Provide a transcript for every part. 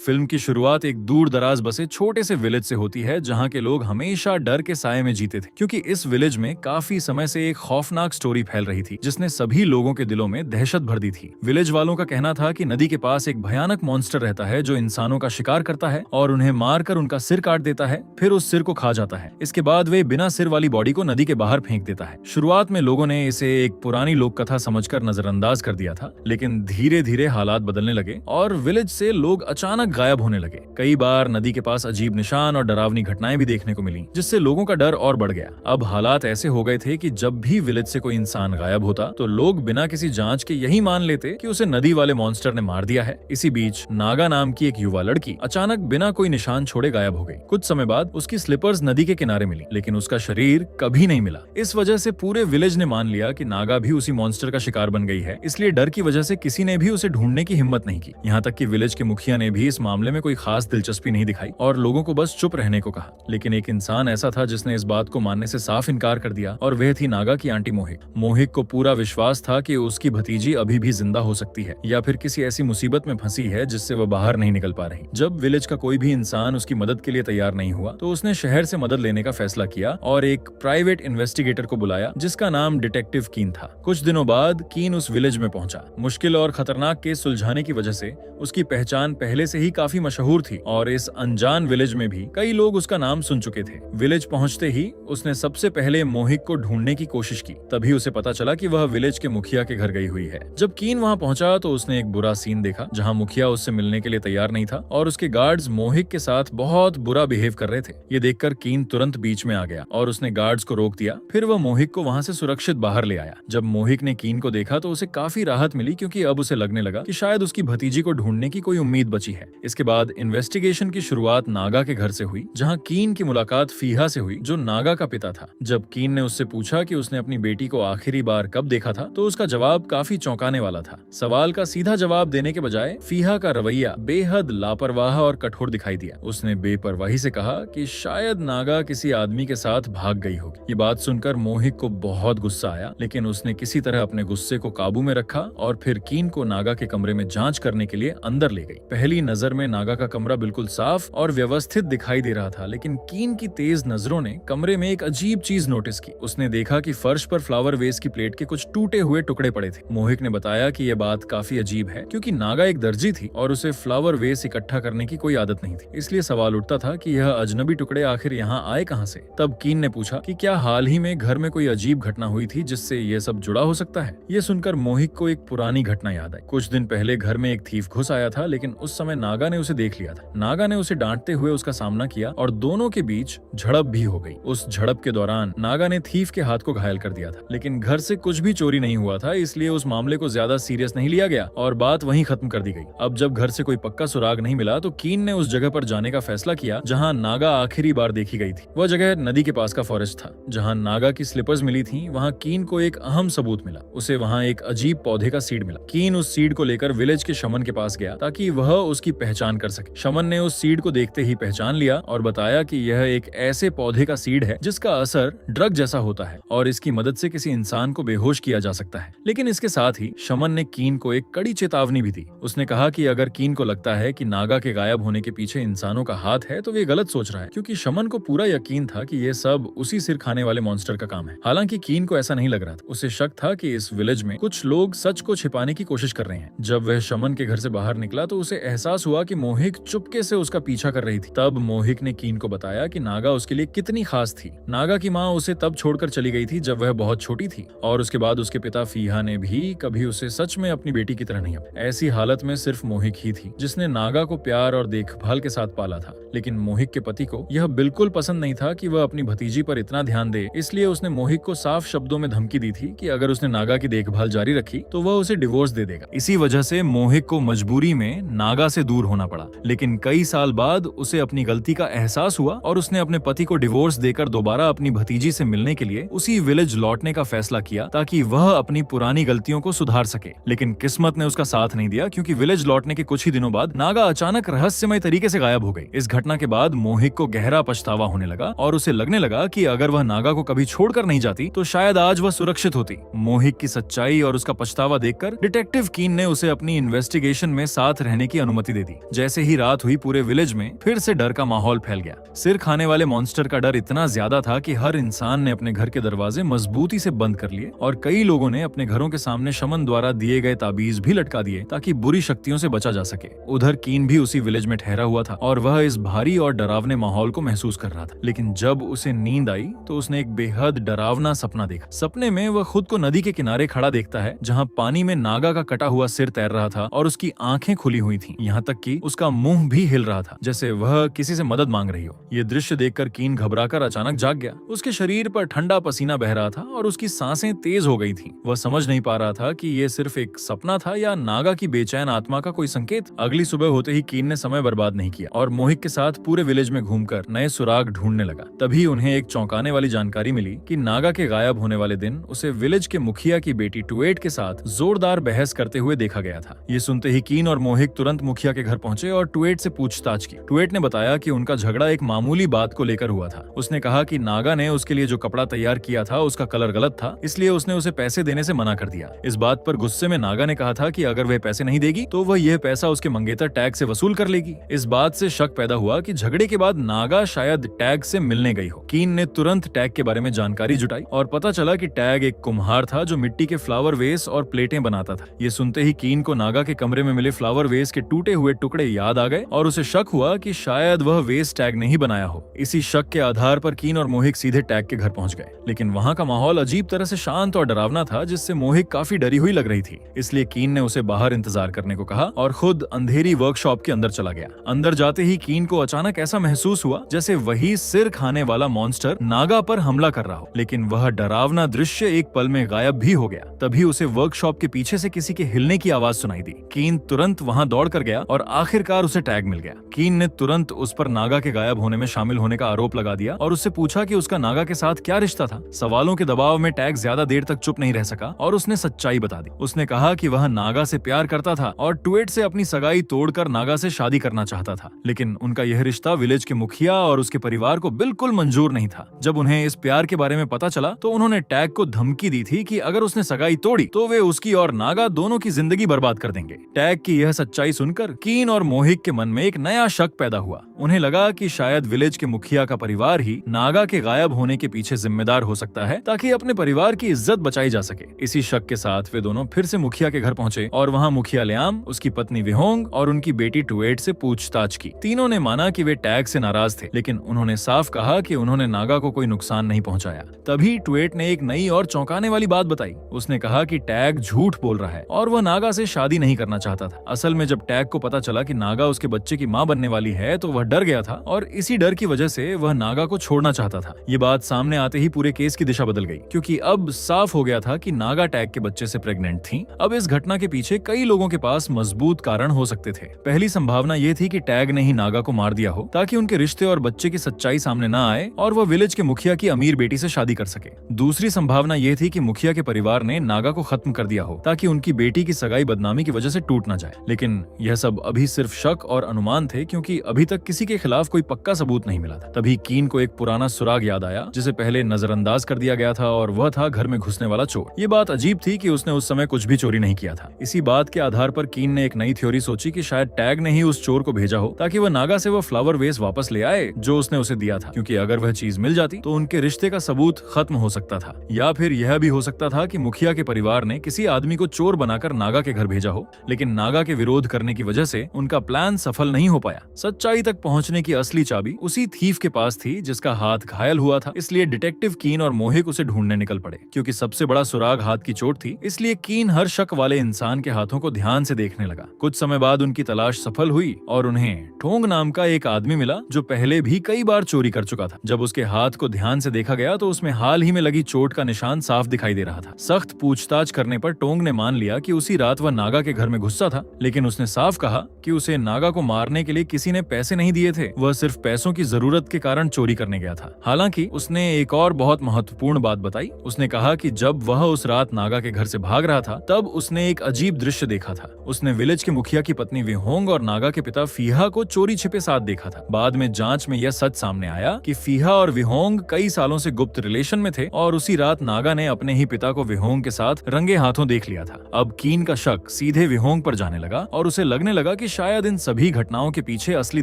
Film की शुरुआत एक दूर दराज बसे छोटे से विलेज से होती है जहाँ के लोग हमेशा डर के साये में जीते थे, क्योंकि इस विलेज में काफी समय से एक खौफनाक स्टोरी फैल रही थी जिसने सभी लोगों के दिलों में दहशत भर दी थी। विलेज वालों का कहना था कि नदी के पास एक भयानक मॉन्स्टर रहता है जो इंसानों का शिकार करता है और उन्हें मारकर उनका सिर काट देता है, फिर उस सिर को खा जाता है। इसके बाद वे बिना सिर वाली बॉडी को नदी के बाहर फेंक देता है। शुरुआत में लोगों ने इसे एक पुरानी लोक कथा समझकर नजरअंदाज कर दिया था, लेकिन धीरे धीरे हालात बदलने लगे और विलेज से लोग अचानक गायब होने लगे। कई बार नदी के पास अजीब निशान और डरावनी घटनाएं भी देखने को मिली, जिससे लोगों का डर और बढ़ गया। अब हालात ऐसे हो गए थे कि जब भी विलेज से कोई इंसान गायब होता तो लोग बिना किसी जांच के यही मान लेते कि उसे नदी वाले मॉन्स्टर ने मार दिया है। इसी बीच नागा नाम की एक युवा लड़की अचानक बिना कोई निशान छोड़े गायब हो गई। कुछ समय बाद उसकी स्लीपर्स नदी के किनारे मिली, लेकिन उसका शरीर कभी नहीं मिला। इस वजह से पूरे विलेज ने मान लिया कि नागा भी उसी मॉन्स्टर का शिकार बन गई है, इसलिए डर की वजह से किसी ने भी उसे ढूंढने की हिम्मत नहीं की। यहाँ तक कि विलेज के मुखिया ने भी इस मामले में कोई खास दिलचस्पी नहीं दिखाई और लोगों को बस चुप रहने को कहा। लेकिन एक इंसान ऐसा था जिसने इस बात को मानने से साफ इनकार कर दिया, और वह थी नागा की आंटी मोहिक। मोहिक को पूरा विश्वास था कि उसकी भतीजी अभी भी जिंदा हो सकती है या फिर किसी ऐसी मुसीबत में फंसी है जिससे वह बाहर नहीं निकल पा रही। जब विलेज का कोई भी इंसान उसकी मदद के लिए तैयार नहीं हुआ तो उसने शहर से मदद लेने का फैसला किया और एक प्राइवेट इन्वेस्टिगेटर को बुलाया जिसका नाम डिटेक्टिव कीन था। कुछ दिनों बाद कीन उस विलेज में पहुंचा। मुश्किल और खतरनाक केस सुलझाने की वजह से उसकी पहचान पहले से ही काफी मशहूर थी और इस अनजान विलेज में भी कई लोग उसका नाम सुन चुके थे। विलेज पहुंचते ही उसने सबसे पहले मोहिक को ढूंढने की कोशिश की। तभी उसे पता चला कि वह विलेज के मुखिया के घर गई हुई है। जब कीन वहां पहुंचा तो उसने एक बुरा सीन देखा जहां मुखिया उससे मिलने के लिए तैयार नहीं था और उसके गार्ड्स मोहिक के साथ बहुत बुरा बिहेव कर रहे थे। ये देखकर कीन तुरंत बीच में आ गया और उसने गार्ड्स को रोक दिया। फिर वह मोहिक को वहां से सुरक्षित बाहर ले आया। जब मोहिक ने कीन को देखा तो उसे काफी राहत मिली, क्योंकि अब उसे लगने लगा कि शायद उसकी भतीजी को ढूंढने की कोई उम्मीद बची है। इसके बाद इन्वेस्टिगेशन की शुरुआत नागा के घर से हुई, जहां कीन की मुलाकात फीहा से हुई जो नागा का पिता था। जब कीन ने उससे पूछा कि उसने अपनी बेटी को आखिरी बार कब देखा था तो उसका जवाब काफी चौंकाने वाला था। सवाल का सीधा जवाब देने के बजाय फीहा का रवैया बेहद लापरवाह और कठोर दिखाई दिया। उसने बेपरवाही से कहा कि शायद नागा किसी आदमी के साथ भाग गई होगी। ये बात सुनकर मोहिक को बहुत गुस्सा आया, लेकिन उसने किसी तरह अपने गुस्से को काबू में रखा और फिर कीन को नागा के कमरे में जांच करने के लिए अंदर ले गई। पहली नजर में नागा का कमरा बिल्कुल साफ और व्यवस्थित दिखाई दे रहा था, लेकिन कीन की तेज नजरों ने कमरे में एक अजीब चीज नोटिस की। उसने देखा कि फर्श पर फ्लावर वेस की प्लेट के कुछ टूटे हुए टुकड़े पड़े थे। मोहिक ने बताया कि यह बात काफी अजीब है, क्योंकि नागा एक दर्जी थी और उसे फ्लावर वेस इकट्ठा करने की कोई आदत नहीं थी। इसलिए सवाल उठता था कि यह अजनबी टुकड़े आखिर यहाँ आए कहाँ से। तब कीन ने पूछा कि क्या हाल ही में घर में कोई अजीब घटना हुई थी जिससे ये सब जुड़ा हो सकता है। ये सुनकर मोहिक को एक पुरानी घटना याद आई। कुछ दिन पहले घर में एक थीफ घुस आया था, लेकिन उस समय नागा ने उसे देख लिया था। नागा ने उसे डांटते हुए उसका सामना किया और दोनों के बीच झड़प भी हो गई। उस झड़प के दौरान नागा ने थीफ के हाथ को घायल कर दिया था, लेकिन घर से कुछ भी चोरी नहीं हुआ था, इसलिए उस मामले को ज्यादा सीरियस नहीं लिया गया और बात वहीं खत्म कर दी गई। अब जब घर से कोई पक्का सुराग नहीं मिला तो कीन ने उस जगह पर जाने का फैसला किया जहां नागा आखिरी बार देखी गई थी। वह जगह नदी के पास का फॉरेस्ट था। जहां नागा की स्लीपर्स मिली थी वहां कीन को एक अहम सबूत मिला। उसे वहां एक अजीब पौधे का सीड मिला। कीन उस सीड को लेकर विलेज के शमन के पास गया ताकि वह उसकी पहचान कर सके। शमन ने उस सीड को देखते ही पहचान लिया और बताया कि यह एक ऐसे पौधे का सीड है जिसका असर ड्रग जैसा होता है और इसकी मदद से किसी इंसान को बेहोश किया जा सकता है। लेकिन इसके साथ ही शमन ने कीन को एक कड़ी चेतावनी भी दी। उसने कहा कि अगर कीन को लगता है कि नागा के गायब होने के पीछे इंसानों का हाथ है तो वे गलत सोच रहा है, क्योंकि शमन को पूरा यकीन था कि यह सब उसी सिर खाने वाले मॉन्स्टर का काम है। हालांकि कीन को ऐसा नहीं लग रहा था। उसे शक था कि इस विलेज में कुछ लोग सच को छिपाने की कोशिश कर रहे हैं। जब वह शमन के घर से बाहर निकला तो उसे एहसास हुआ कि मोहिक चुपके से उसका पीछा कर रही थी। तब मोहिक ने कीन को बताया कि नागा उसके लिए कितनी खास थी। नागा की माँ उसे तब छोड़कर चली गई थी जब वह बहुत छोटी थी और उसके बाद उसके पिता फीहा ने भी कभी उसे सच में अपनी बेटी की तरह नहीं। ऐसी हालत में सिर्फ मोहिक ही थी जिसने नागा को प्यार और देखभाल के साथ पाला था। लेकिन मोहिक के पति को यह बिल्कुल पसंद नहीं था कि वह अपनी भतीजी पर इतना ध्यान दे, इसलिए उसने मोहिक को साफ शब्दों में धमकी दी थी कि अगर उसने नागा की देखभाल जारी रखी तो वह उसे डिवोर्स दे देगा। इसी वजह से मोहिक को मजबूरी में नागा से दूर होना पड़ा। लेकिन कई साल बाद उसे अपनी गलती का एहसास हुआ और उसने अपने पति को डिवोर्स देकर दोबारा अपनी भतीजी से मिलने के लिए उसी विलेज लौटने का फैसला किया ताकि वह अपनी पुरानी गलतियों को सुधार सके। लेकिन किस्मत ने उसका साथ नहीं दिया, क्योंकि विलेज लौटने के कुछ ही दिनों बाद नागा अचानक रहस्यमय तरीके से गायब हो गई। इस घटना के बाद मोहिक को गहरा पछतावा होने लगा और उसे लगने लगा कि अगर वह नागा को कभी छोड़कर नहीं जाती तो शायद आज वह सुरक्षित होती। मोहिक की सच्चाई और उसका पछतावा देखकर डिटेक्टिव कीन ने उसे अपनी इन्वेस्टिगेशन में साथ रहने की अनुमति दे दी। थी। जैसे ही रात हुई पूरे विलेज में फिर से डर का माहौल फैल गया। सिर खाने वाले मॉन्स्टर का डर इतना ज्यादा था कि हर इंसान ने अपने घर के दरवाजे मजबूती से बंद कर लिए और कई लोगों ने अपने घरों के सामने शमन द्वारा दिए गए ताबीज भी लटका दिए ताकि बुरी शक्तियों से बचा जा सके। उधर कीन भी उसी विलेज में ठहरा हुआ था और वह इस भारी और डरावने माहौल को महसूस कर रहा था। लेकिन जब उसे नींद आई तो उसने एक बेहद डरावना सपना देखा। सपने में वह खुद को नदी के किनारे खड़ा देखता है जहाँ पानी में नागा का कटा हुआ सिर तैर रहा था और उसकी आंखें खुली हुई थी, यहाँ तक कि उसका मुंह भी हिल रहा था जैसे वह किसी से मदद मांग रही हो। ये दृश्य देखकर कीन घबराकर अचानक जाग गया। उसके शरीर पर ठंडा पसीना बह रहा था और उसकी सांसें तेज हो गई थीं। वह समझ नहीं पा रहा था कि ये सिर्फ एक सपना था या नागा की बेचैन आत्मा का कोई संकेत। अगली सुबह होते ही कीन ने समय बर्बाद नहीं किया और मोहिक के साथ पूरे विलेज में घूमकर नए सुराग ढूंढने लगा। तभी उन्हें एक चौंकाने वाली जानकारी मिली कि नागा के गायब होने वाले दिन उसे विलेज के मुखिया की बेटी टुएट के साथ जोरदार बहस करते हुए देखा गया था। ये सुनते ही कीन और मोहिक तुरंत मुखिया के घर पहुंचे और टुएट से पूछताछ की। टुएट ने बताया कि उनका झगड़ा एक मामूली बात को लेकर हुआ था। उसने कहा कि नागा ने उसके लिए जो कपड़ा तैयार किया था उसका कलर गलत था, इसलिए उसने उसे पैसे देने से मना कर दिया। इस बात पर गुस्से में नागा ने कहा था कि अगर वह पैसे नहीं देगी तो वह यह पैसा उसके मंगेतर टैग से वसूल कर लेगी। इस बात से शक पैदा हुआ कि झगड़े के बाद नागा शायद टैग से मिलने गई हो। कीन ने तुरंत टैग के बारे में जानकारी जुटाई और पता चला कि टैग एक कुम्हार था जो मिट्टी के फ्लावर वेस और प्लेटें बनाता था। ये सुनते ही कीन को नागा के कमरे में मिले फ्लावर वेस के टूटे हुए टुकड़े याद आ गए और उसे शक हुआ कि शायद वह वेस टैग ने ही बनाया हो। इसी शक के आधार पर कीन और मोहिक सीधे टैग के घर पहुंच गए। लेकिन वहां का माहौल अजीब तरह से शांत और डरावना था जिससे मोहिक काफी डरी हुई लग रही थी। इसलिए कीन ने उसे बाहर इंतजार करने को कहा और खुद अंधेरी वर्कशॉप के अंदर चला गया। अंदर जाते ही कीन को अचानक ऐसा महसूस हुआ जैसे वही सिर खाने वाला मॉन्स्टर नागा पर हमला कर रहा हो। लेकिन वह डरावना दृश्य एक पल में गायब भी हो गया। तभी उसे वर्कशॉप के पीछे से किसी के हिलने की आवाज सुनाई दी। कीन तुरंत वहां दौड़ कर गया और आखिरकार उसे टैग मिल गया। कीन ने तुरंत उस पर नागा के गायब होने में शामिल होने का आरोप लगा दिया और उससे पूछा कि उसका नागा के साथ क्या रिश्ता था। सवालों के दबाव में टैग ज्यादा देर तक चुप नहीं रह सका और उसने सच्चाई बता दी। उसने कहा कि वह नागा से प्यार करता था और टुएट से अपनी सगाई तोड़कर नागा से शादी करना चाहता था। लेकिन उनका यह रिश्ता विलेज के मुखिया और उसके परिवार को बिल्कुल मंजूर नहीं था। जब उन्हें इस प्यार के बारे में पता चला तो उन्होंने टैग को धमकी दी थी कि अगर उसने सगाई तोड़ी तो वे उसकी और नागा दोनों की जिंदगी बर्बाद कर देंगे। टैग की यह सच्चाई सुनकर कीन और मोहिक के मन में एक नया शक पैदा हुआ। उन्हें लगा कि शायद विलेज के मुखिया का परिवार ही नागा के गायब होने के पीछे जिम्मेदार हो सकता है ताकि अपने परिवार की इज्जत बचाई जा सके। इसी शक के साथ वे दोनों फिर से मुखिया के घर पहुंचे और वहां मुखिया लियाम, उसकी पत्नी विहोंग और उनकी बेटी टुएट से पूछताछ की। तीनों ने माना कि वे टैग से नाराज थे, लेकिन उन्होंने साफ कहा कि उन्होंने नागा को कोई नुकसान नहीं पहुंचाया। तभी टुएट ने एक नई और चौंकाने वाली बात बताई। उसने कहा कि टैग झूठ बोल रहा है और वह नागा से शादी नहीं करना चाहता था। असल में जब टैग को पता चला कि नागा उसके बच्चे की मां बनने वाली है तो वह डर गया था और इसी डर की वजह से वह नागा को छोड़ना चाहता था। ये बात सामने आते ही पूरे केस की दिशा बदल गई, क्योंकि अब साफ हो गया था कि नागा टैग के बच्चे से प्रेग्नेंट थी। अब इस घटना के पीछे कई लोगों के पास मजबूत कारण हो सकते थे। पहली संभावना ये थी कि टैग ने ही नागा को मार दिया हो ताकि उनके रिश्ते और बच्चे की सच्चाई सामने न आए और वह विलेज के मुखिया की अमीर बेटी से शादी कर सके। दूसरी संभावना ये थी कि मुखिया के परिवार ने नागा को खत्म कर दिया हो ताकि उनकी बेटी की सगाई बदनामी की वजह से टूट न जाए। लेकिन यह सब अभी सिर्फ शक और अनुमान थे, क्योंकि अभी तक किसी के खिलाफ कोई पक्का सबूत नहीं मिला था। तभी कीन को एक पुराना सुराग याद आया जिसे पहले नजरअंदाज कर दिया गया था और वह था घर में घुसने वाला चोर। ये बात अजीब थी कि उसने उस समय कुछ भी चोरी नहीं किया था। इसी बात के आधार पर कीन ने एक नई थ्योरी सोची कि शायद टैग ने ही उस चोर को भेजा हो ताकि वह नागा से वह फ्लावर वेस वापस ले आए जो उसने उसे दिया था, क्योंकि अगर वह चीज मिल जाती तो उनके रिश्ते का सबूत खत्म हो सकता था। या फिर यह भी हो सकता था कि मुखिया के परिवार ने किसी आदमी को चोर बनाकर नागा के घर भेजा हो, लेकिन नागा के विरोध करने की वजह से उनका प्लान सफल नहीं हो पाया। सच्चाई तक पहुंचने की असली चाबी उसी थीफ के पास थी जिसका हाथ घायल हुआ था। इसलिए डिटेक्टिव कीन और मोहिक उसे ढूंढने निकल पड़े। क्योंकि सबसे बड़ा सुराग हाथ की चोट थी, इसलिए कीन हर शक वाले इंसान के हाथों को ध्यान से देखने लगा। कुछ समय बाद उनकी तलाश सफल हुई और उन्हें ठोंग नाम का एक आदमी मिला जो पहले भी कई बार चोरी कर चुका था। जब उसके हाथ को ध्यान से देखा गया तो उसमें हाल ही में लगी चोट का निशान साफ दिखाई दे रहा था। सख्त पूछताछ करने पर टोंग ने मान लिया कि उसी रात वह नागा के घर में घुसा था, लेकिन उसने साफ कहा कि उसे नागा को मारने के लिए किसी ने पैसे नहीं दिए थे। वह सिर्फ पैसों की जरूरत के कारण चोरी करने गया था। हालांकि उसने एक और बहुत महत्वपूर्ण बात बताई। उसने कहा कि जब वह उस रात नागा के घर से भाग रहा था तब उसने एक अजीब दृश्य देखा था। उसने विलेज के मुखिया की पत्नी विहोंग और नागा के पिता फीहा को चोरी छिपे साथ देखा था। बाद में जांच में यह सच सामने आया कि फीहा और विहोंग कई सालों से गुप्त रिलेशन में थे और उसी रात नागा ने अपने ही पिता को विहोंग के साथ रंगे हाथों देख लिया था। अब कीन का शक सीधे विहोंग पर जाने लगा और उसे लगने लगा क्योंकि शायद इन सभी घटनाओं के पीछे असली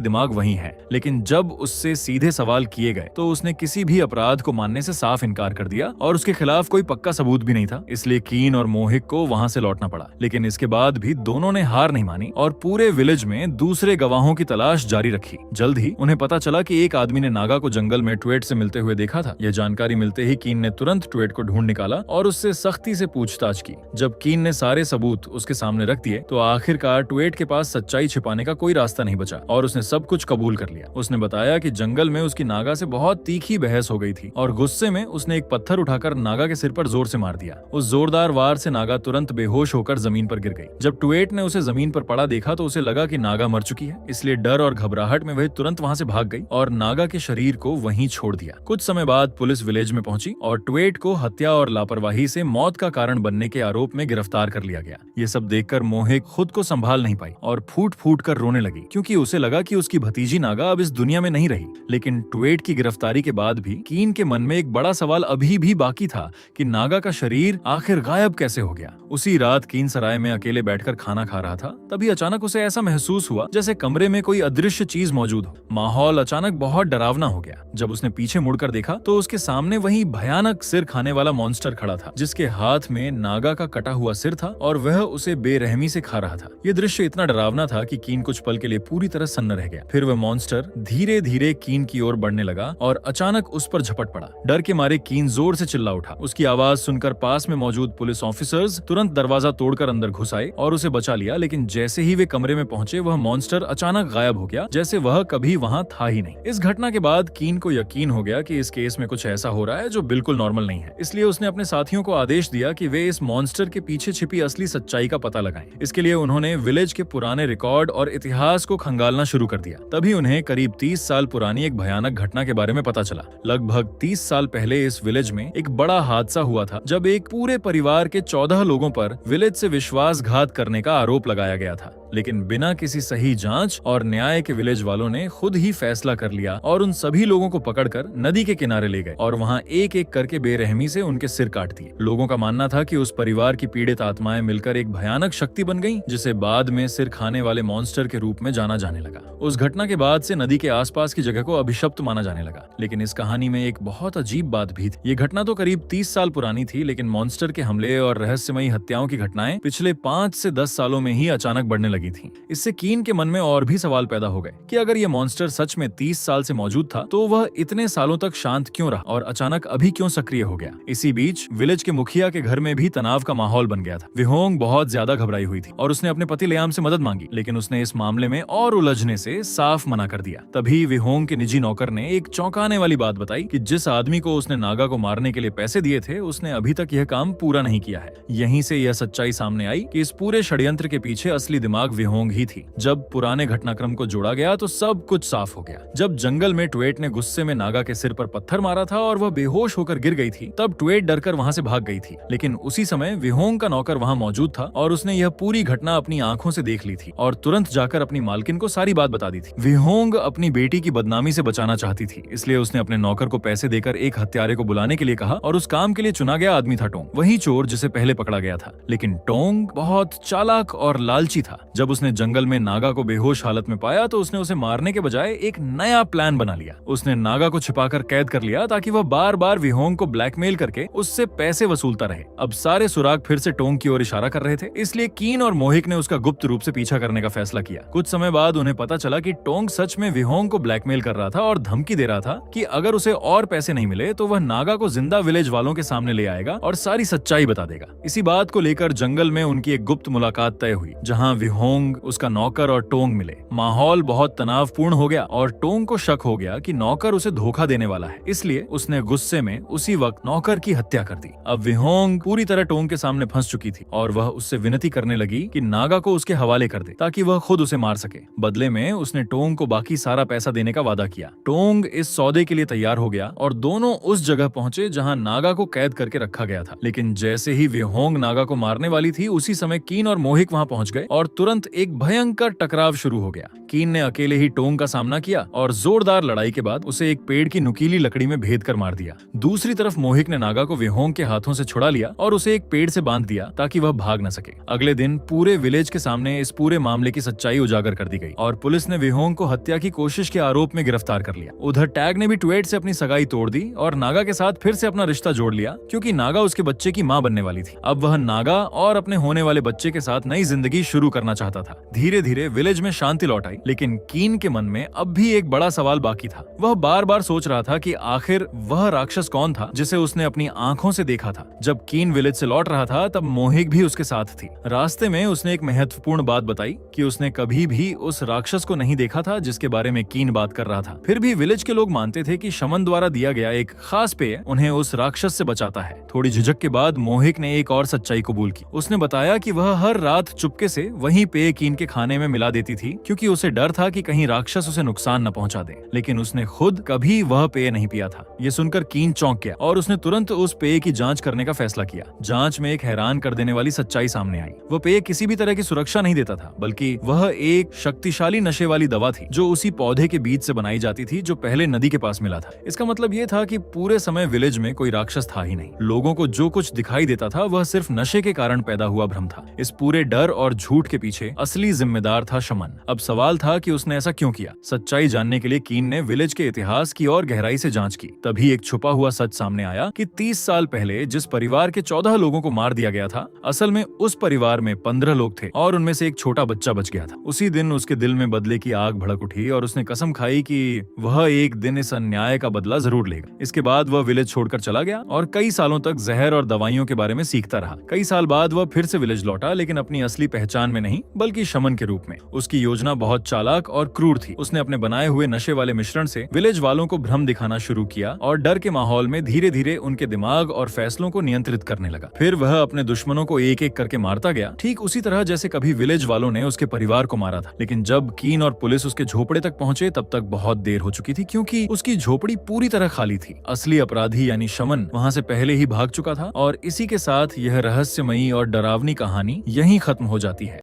दिमाग वही है। लेकिन जब उससे सीधे सवाल किए गए तो उसने किसी भी अपराध को मानने से साफ इनकार कर दिया और उसके खिलाफ कोई पक्का सबूत भी नहीं था। इसलिए कीन और मोहिक को वहां से लौटना पड़ा। लेकिन इसके बाद भी दोनों ने हार नहीं मानी और पूरे विलेज में दूसरे गवाहों की तलाश जारी रखी। जल्द ही उन्हें पता चला कि एक आदमी ने नागा को जंगल में ट्वेट से मिलते हुए देखा था। यह जानकारी मिलते ही कीन ने तुरंत ट्वेट को ढूंढ निकाला और उससे सख्ती से पूछताछ की। जब कीन ने सारे सबूत उसके सामने रख दिए तो आखिरकार ट्वेट के पास सच्चाई छिपाने का कोई रास्ता नहीं बचा और उसने सब कुछ कबूल कर लिया। उसने बताया कि जंगल में उसकी नागा से बहुत तीखी बहस हो गई थी और गुस्से में उसने एक पत्थर उठाकर नागा के सिर पर जोर से मार दिया। उस जोरदार वार से नागा तुरंत बेहोश होकर जमीन पर गिर गई। जब ट्वेट ने उसे जमीन पर पड़ा देखा तो उसे लगा कि नागा मर चुकी है। इसलिए डर और घबराहट में वह तुरंत वहां से भाग गई और नागा के शरीर को वहीं छोड़ दिया। कुछ समय बाद पुलिस विलेज में पहुंची और ट्वेट को हत्या और लापरवाही से मौत का कारण बनने के आरोप में गिरफ्तार कर लिया गया। ये सब देखकर मोहिक खुद को संभाल नहीं पाई और फूट फूट कर रोने लगी, क्योंकि उसे लगा कि उसकी भतीजी नागा अब इस दुनिया में नहीं रही। लेकिन ट्वेट की गिरफ्तारी के बाद भी कीन के मन में एक बड़ा सवाल अभी भी बाकी था कि नागा का शरीर आखिर गायब कैसे हो गया। उसी रात कीन सराय में अकेले बैठकर खाना खा रहा था। तभी अचानक उसे ऐसा महसूस हुआ जैसे कमरे में कोई अदृश्य चीज मौजूद हो। माहौल अचानक बहुत डरावना हो गया। जब उसने पीछे मुड़कर देखा तो उसके सामने वही भयानक सिर खाने वाला मॉन्स्टर खड़ा था, जिसके हाथ में नागा का कटा हुआ सिर था और वह उसे बेरहमी से खा रहा था। यह दृश्य इतना डरावना था कि कीन कुछ पल के लिए पूरी तरह सन्न रह गया। फिर वह मॉन्स्टर धीरे धीरे कीन की ओर बढ़ने लगा और अचानक उस पर झपट पड़ा। डर के मारे कीन जोर से चिल्ला उठा। उसकी आवाज सुनकर पास में मौजूद पुलिस ऑफिसर्स तुरंत दरवाजा तोड़कर अंदर घुस आए और उसे बचा लिया। लेकिन जैसे ही वे कमरे में पहुंचे वह मॉन्स्टर अचानक गायब हो गया, जैसे वह कभी वहां था ही नहीं। इस घटना के बाद कीन को यकीन हो गया कि इस केस में कुछ ऐसा हो रहा है जो बिल्कुल नॉर्मल नहीं है। इसलिए उसने अपने साथियों को आदेश दिया कि वे इस मॉन्स्टर के पीछे छिपी असली सच्चाई का पता लगाएं। इसके लिए उन्होंने विलेज के पुराने रिकॉर्ड और इतिहास को खंगालना शुरू कर दिया। तभी उन्हें करीब 30 साल पुरानी एक भयानक घटना के बारे में पता चला। लगभग 30 साल पहले इस विलेज में एक बड़ा हादसा हुआ था, जब एक पूरे परिवार के 14 लोगों पर विलेज से विश्वासघात करने का आरोप लगाया गया था। लेकिन बिना किसी सही जांच और न्याय के विलेज वालों ने खुद ही फैसला कर लिया और उन सभी लोगों को पकड़कर नदी के किनारे ले गए और वहां एक एक करके बेरहमी से उनके सिर काट दिए। लोगों का मानना था कि उस परिवार की पीड़ित आत्माएं मिलकर एक भयानक शक्ति बन गईं, जिसे बाद में सिर खाने वाले मॉन्स्टर के रूप में जाना जाने लगा। उस घटना के बाद से नदी के आसपास की जगह को अभिशप्त माना जाने लगा। लेकिन इस कहानी में एक बहुत अजीब बात भी थी। ये घटना तो करीब 30 साल पुरानी थी, लेकिन मॉन्स्टर के हमले और रहस्यमयी हत्याओं की घटनाएं पिछले 5 से 10 सालों में ही अचानक बढ़ने लगी थी। इससे कीन के मन में और भी सवाल पैदा हो गए कि अगर ये मॉन्स्टर सच में 30 साल से मौजूद था तो वह इतने सालों तक शांत क्यों रहा और अचानक अभी क्यों सक्रिय हो गया। इसी बीच विलेज के मुखिया के घर में भी तनाव का माहौल बन गया था। विहोंग बहुत ज्यादा घबराई हुई थी और उसने अपने पति लियाम से मदद मांगी, लेकिन उसने इस मामले में और उलझने से साफ मना कर दिया। तभी विहोंग के निजी नौकर ने एक चौंकाने वाली बात बताई कि जिस आदमी को उसने नागा को मारने के लिए पैसे दिए थे उसने अभी तक यह काम पूरा नहीं किया है। यहीं से यह सच्चाई सामने आई कि इस पूरे षड्यंत्र के पीछे असली दिमाग विहोंग ही थी। जब पुराने घटनाक्रम को जोड़ा गया तो सब कुछ साफ हो गया। जब जंगल में ट्वेट ने गुस्से में नागा के सिर पर पत्थर मारा था और वह बेहोश होकर गिर गई थी, तब ट्वेट डरकर वहां से भाग गई थी। लेकिन उसी समय विहोंग का नौकर वहां मौजूद था और उसने यह पूरी घटना अपनी आंखों से देख ली थी और तुरंत जाकर अपनी मालकिन को सारी बात बता दी थी। विहोंग अपनी बेटी की बदनामी से बचाना चाहती थी, इसलिए उसने अपने नौकर को पैसे देकर एक हत्यारे को बुलाने के लिए कहा और उस काम के लिए चुना गया आदमी था टोंग, वही चोर जिसे पहले पकड़ा गया था। लेकिन टोंग बहुत चालाक और लालची था। जब उसने जंगल में नागा को बेहोश हालत में पाया तो उसने उसे मारने के बजाय एक नया प्लान बना लिया। उसने नागा को छिपाकर कैद कर लिया ताकि वह बार बार विहोंग को ब्लैकमेल करके उससे पैसे वसूलता रहे। अब सारे सुराग फिर से टोंग की ओर इशारा कर रहे थे, इसलिए कीन और मोहिक ने उसका गुप्त रूप से पीछा करने का फैसला किया। कुछ समय बाद उन्हें पता चला कि टोंग सच में विहोंग को ब्लैकमेल कर रहा था और धमकी दे रहा था कि अगर उसे और पैसे नहीं मिले तो वह नागा को जिंदा विलेज वालों के सामने ले आएगा और सारी सच्चाई बता देगा। इसी बात को लेकर जंगल में उनकी एक गुप्त मुलाकात तय हुई, जहां विहोंग, उसका नौकर और टोंग मिले। माहौल बहुत तनावपूर्ण हो गया और टोंग को शक हो गया कि नौकर उसे धोखा देने वाला है, इसलिए उसने गुस्से में उसी वक्त नौकर की हत्या कर दी। अब विहोंग पूरी तरह टोंग के सामने फंस चुकी थी और वह उससे विनती करने लगी कि नागा को उसके हवाले कर दे ताकि वह खुद उसे मार सके। बदले में उसने टोंग को बाकी सारा पैसा देने का वादा किया। टोंग इस सौदे के लिए तैयार हो गया और दोनों उस जगह पहुंचे जहां नागा को कैद करके रखा गया था। लेकिन जैसे ही विहोंग नागा को मारने वाली थी, उसी समय कीन और मोहिक वहां पहुंच गए और तुरंत एक भयंकर टकराव शुरू हो गया। कीन ने अकेले ही टोंग का सामना किया और जोरदार लड़ाई के बाद उसे एक पेड़ की नुकीली लकड़ी में भेद कर मार दिया। दूसरी तरफ मोहिक ने नागा को विहोंग के हाथों से छुड़ा लिया और उसे एक पेड़ से बांध दिया ताकि वह भाग न सके। अगले दिन पूरे विलेज के सामने इस पूरे मामले की सच्चाई उजागर कर दी गई और पुलिस ने विहोंग को हत्या की कोशिश के आरोप में गिरफ्तार कर लिया। उधर टैग ने भी ट्वेट से अपनी सगाई तोड़ दी और नागा के साथ फिर से अपना रिश्ता जोड़ लिया, क्योंकि नागा उसके बच्चे की मां बनने वाली थी। अब वह नागा और अपने होने वाले बच्चे के साथ नई जिंदगी शुरू करना चाहता था। धीरे धीरे विलेज में शांति लौट आई, लेकिन कीन के मन में अब भी एक बड़ा सवाल बाकी था। वह बार बार सोच रहा था कि आखिर वह राक्षस कौन था जिसे उसने अपनी आंखों से देखा था। जब कीन विलेज से लौट रहा था तब मोहिक भी उसके साथ थी। रास्ते में उसने एक महत्वपूर्ण बात बताई कि उसने कभी भी उस राक्षस को नहीं देखा था जिसके बारे में कीन बात कर रहा था। फिर भी विलेज के लोग मानते थे कि शमन द्वारा दिया गया एक खास पेय उन्हें उस राक्षस से बचाता है। थोड़ी झिझक के बाद मोहिक ने एक और सच्चाई कबूल की। उसने बताया कि वह हर रात चुपके से वही पेय कीन के खाने में मिला देती थी, क्योंकि उसे डर था कि कहीं राक्षस उसे नुकसान न पहुंचा दे। लेकिन उसने खुद कभी वह पेय नहीं पिया था। ये सुनकर कीन चौंक गया और उसने तुरंत उस पेय की जांच करने का फैसला किया। जांच में एक हैरान कर देने वाली सच्चाई सामने आई। वह पेय किसी भी तरह की सुरक्षा नहीं देता था, बल्कि वह एक शक्तिशाली नशे वाली दवा थी जो उसी पौधे के बीज से बनाई जाती थी जो पहले नदी के पास मिला था। इसका मतलब ये था कि पूरे समय विलेज में कोई राक्षस था ही नहीं। लोगों को जो कुछ दिखाई देता था वह सिर्फ नशे के कारण पैदा हुआ भ्रम था। इस पूरे डर और झूठ के पीछे असली जिम्मेदार था शमन। अब सवाल था कि उसने ऐसा क्यों किया। सच्चाई जानने के लिए कीन ने विलेज के इतिहास की और गहराई से जांच की। तभी एक छुपा हुआ सच सामने आया कि 30 साल पहले जिस परिवार के 14 लोगों को मार दिया गया था, असल में उस परिवार में 15 लोग थे और उनमें से एक छोटा बच्चा बच गया था। उसी दिन उसके दिल में बदले की आग भड़क उठी और उसने कसम खाई कि वह एक दिन इस अन्याय का बदला जरूर लेगा। इसके बाद वह विलेज छोड़कर चला गया और कई सालों तक जहर और दवाइयों के बारे में सीखता रहा। कई साल बाद वह फिर से विलेज लौटा, लेकिन अपनी असली पहचान में नहीं बल्कि शमन के रूप में। उसकी योजना बहुत चालाक और क्रूर थी। उसने अपने बनाए हुए नशे वाले मिश्रण से विलेज वालों को भ्रम दिखाना शुरू किया और डर के माहौल में धीरे धीरे उनके दिमाग और फैसलों को नियंत्रित करने लगा। फिर वह अपने दुश्मनों को एक एक करके मारता गया, ठीक उसी तरह जैसे कभी विलेज वालों ने उसके परिवार को मारा था। लेकिन जब कीन और पुलिस उसके झोपड़े तक पहुंचे तब तक बहुत देर हो चुकी थी, क्योंकि उसकी झोपड़ी पूरी तरह खाली थी। असली अपराधी यानी शमन वहां से पहले ही भाग चुका था और इसी के साथ यह रहस्यमयी और डरावनी कहानी यहीं खत्म हो जाती है।